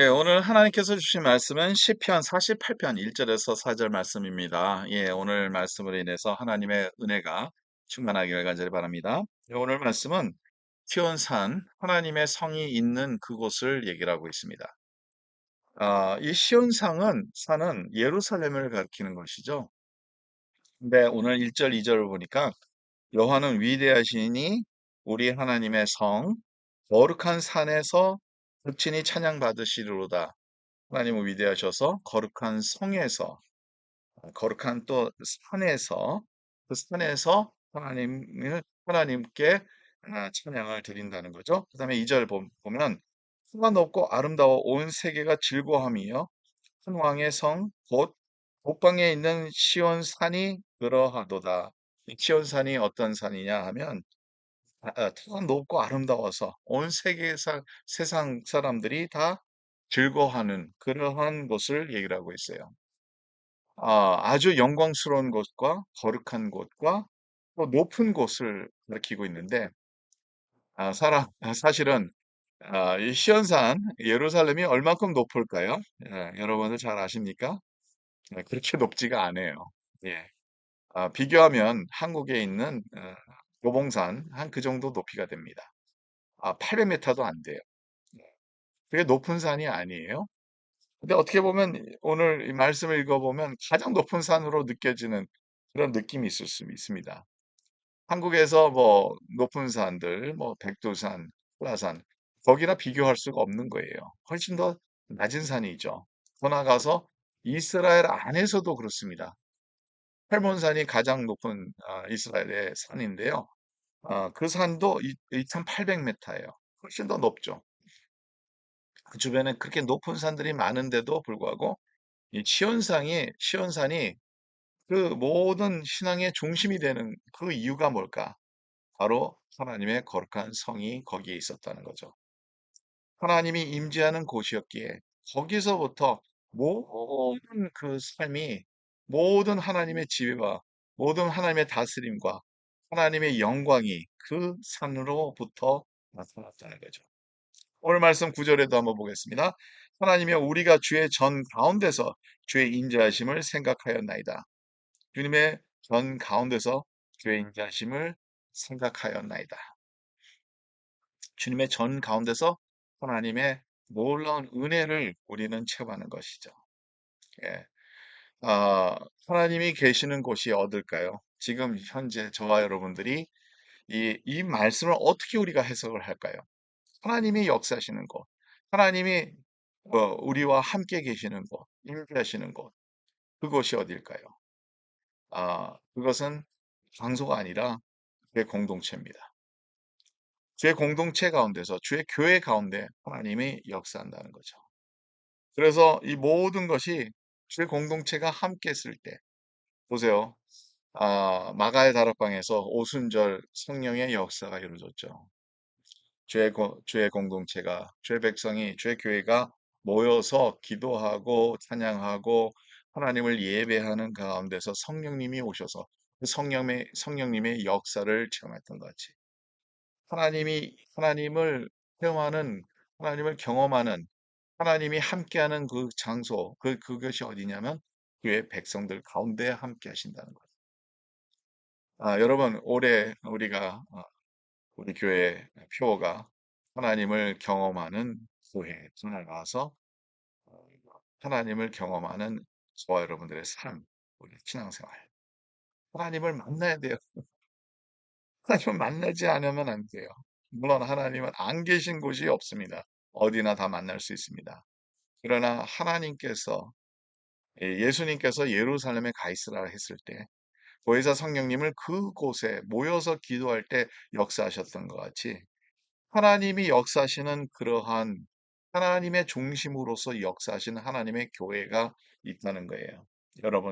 예, 오늘 하나님께서 주신 말씀은 시편 48편 1절에서 4절 말씀입니다. 예, 오늘 말씀으로 인해서 하나님의 은혜가 충만하기를 간절히 바랍니다. 예, 오늘 말씀은 시온산 하나님의 성이 있는 그곳을 얘기를 하고 있습니다. 이 시온산은 산은 예루살렘을 가리키는 것이죠. 근데 오늘 1절, 2절을 보니까 여호와는 위대하시니 우리 하나님의 성 거룩한 산에서 극진히 찬양받으시리로다. 하나님은 위대하셔서 거룩한 성에서, 거룩한 또 산에서, 그 산에서 하나님께 찬양을 드린다는 거죠. 그 다음에 2절 보면, 수가 높고 아름다워 온 세계가 즐거함이요. 한 왕의 성, 곧 북방에 있는 시온산이 그러하도다. 이 시온산이 어떤 산이냐 하면, 터가 높고 아름다워서 온 세상 사람들이 다 즐거워하는 그러한 곳을 얘기를 하고 있어요. 아주 영광스러운 곳과 거룩한 곳과 또 높은 곳을 가리키고 있는데, 사실은 이 시온산 예루살렘이 얼마큼 높을까요? 예, 여러분들 잘 아십니까? 그렇게 높지가 않아요. 예. 비교하면 한국에 있는 도봉산 한 그 정도 높이가 됩니다. 800m도 안 돼요. 그게 높은 산이 아니에요. 근데 어떻게 보면 오늘 이 말씀을 읽어보면 가장 높은 산으로 느껴지는 그런 느낌이 있을 수 있습니다. 한국에서 뭐 높은 산들, 뭐 백두산, 한라산, 거기나 비교할 수가 없는 거예요. 훨씬 더 낮은 산이죠. 더 나아가서 이스라엘 안에서도 그렇습니다. her몬산이 가장 높은 이스라엘의 산인데요. 그 산도 2,800m예요. 훨씬 더 높죠. 그 주변에 그렇게 높은 산들이 많은데도 불구하고 이 시온산이 그 모든 신앙의 중심이 되는 그 이유가 뭘까? 바로 하나님의 거룩한 성이 거기에 있었다는 거죠. 하나님이 임재하는 곳이었기에 거기서부터 모든 그 삶이 모든 하나님의 지혜와 모든 하나님의 다스림과 하나님의 영광이 그 산으로부터 나타났다는 거죠. 오늘 말씀 9절에도 한번 보겠습니다. 하나님이여 우리가 주의 전 가운데서 주의 인자하심을 생각하였나이다. 주님의 전 가운데서 주의 인자하심을 생각하였나이다. 주님의 전 가운데서 하나님의 놀라운 은혜를 우리는 체험하는 것이죠. 예. 하나님이 계시는 곳이 어딜까요? 지금 현재 저와 여러분들이 이 말씀을 어떻게 우리가 해석을 할까요? 하나님이 역사하시는 곳, 하나님이 우리와 함께 계시는 곳, 임재하시는 곳, 그곳이 어딜까요? 그것은 장소가 아니라 내 공동체입니다. 주의 공동체 가운데서 주의 교회 가운데 하나님이 역사한다는 거죠. 그래서 이 모든 것이 주의 공동체가 함께 했을 때 보세요. 마가의 다락방에서 오순절 성령의 역사가 이루어졌죠. 주의 공동체가 주의 백성이 주의 교회가 모여서 기도하고 찬양하고 하나님을 예배하는 가운데서 성령님이 오셔서 그 성령님의 역사를 체험했던 것 같이 하나님을 체험하는, 하나님을 경험하는, 하나님이 함께하는 그 장소, 그것이 어디냐면 교회 백성들 가운데 함께 하신다는 거예요. 여러분, 올해 우리 교회 표어가 하나님을 경험하는 교회, 전에 나와서 어, 하나님을 경험하는 저와 여러분들의 삶, 우리 신앙생활. 하나님을 만나야 돼요. 하나님을 만나지 않으면 안 돼요. 물론 하나님은 안 계신 곳이 없습니다. 어디나 다 만날 수 있습니다. 그러나 예수님께서 예루살렘에 가 있으라 했을 때, 보혜사 성령님을 그곳에 모여서 기도할 때 역사하셨던 것 같이, 하나님이 역사하시는 그러한 하나님의 중심으로서 역사하시는 하나님의 교회가 있다는 거예요.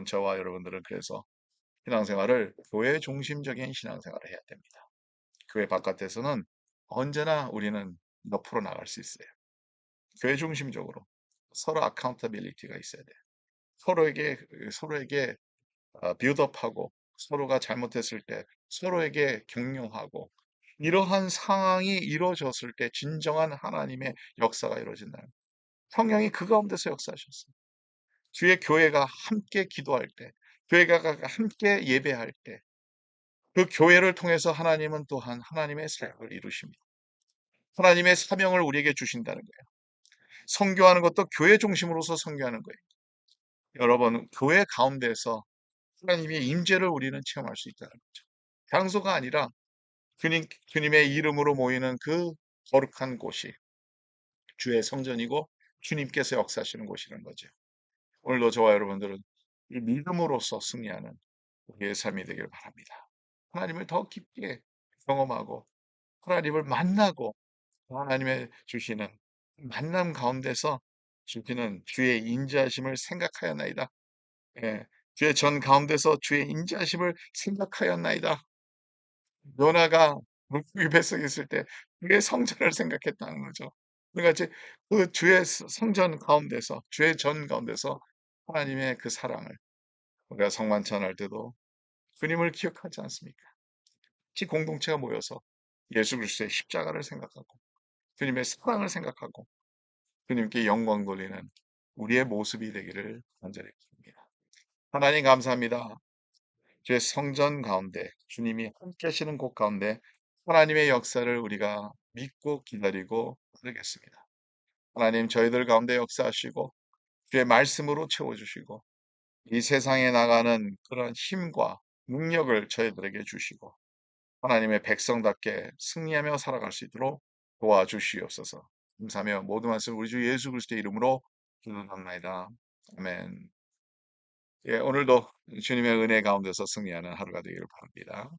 저와 여러분들은 그래서 신앙생활을 교회 중심적인 신앙생활을 해야 됩니다. 교회 바깥에서는 언제나 우리는 옆으로 나갈 수 있어요. 교회 중심적으로 서로 accountability가 있어야 돼요. 서로에게 빌드업하고 서로가 잘못했을 때 서로에게 격려하고 이러한 상황이 이루어졌을 때 진정한 하나님의 역사가 이루어진다. 성령이 그 가운데서 역사하셨어요. 주의 교회가 함께 기도할 때, 교회가 함께 예배할 때, 그 교회를 통해서 하나님은 또한 하나님의 사역을 이루십니다. 하나님의 사명을 우리에게 주신다는 거예요. 선교하는 것도 교회 중심으로서 선교하는 거예요. 여러분, 교회 가운데서 하나님의 임재를 우리는 체험할 수 있다는 거죠. 장소가 아니라 주님의 이름으로 모이는 그 거룩한 곳이 주의 성전이고 주님께서 역사하시는 곳이라는 거죠. 오늘도 저와 여러분들은 이 믿음으로써 승리하는 우리의 삶이 되기를 바랍니다. 하나님을 더 깊게 경험하고 하나님을 만나고 하나님의 주시는 만남 가운데서 주시는 주의 인자하심을 생각하였나이다. 예, 주의 전 가운데서 주의 인자하심을 생각하였나이다. 요나가 물고기 뱃속에 있을 때 그의 성전을 생각했다는 거죠. 그러니까 이제 그 주의 성전 가운데서 주의 전 가운데서 하나님의 그 사랑을 우리가 성만찬할 때도 주님을 기억하지 않습니까? 같이 공동체가 모여서 예수 그리스도의 십자가를 생각하고 주님의 사랑을 생각하고 주님께 영광 돌리는 우리의 모습이 되기를 간절히 바랍니다. 하나님 감사합니다. 주의 성전 가운데 주님이 함께 하시는 곳 가운데 하나님의 역사를 우리가 믿고 기다리고 그러겠습니다. 하나님 저희들 가운데 역사하시고 주의 말씀으로 채워주시고 이 세상에 나가는 그런 힘과 능력을 저희들에게 주시고 하나님의 백성답게 승리하며 살아갈 수 있도록 도와주시옵소서. 감사하며 모든 말씀 우리 주 예수 그리스도의 이름으로 기도합나이다. 아멘. 예, 오늘도 주님의 은혜 가운데서 승리하는 하루가 되기를 바랍니다.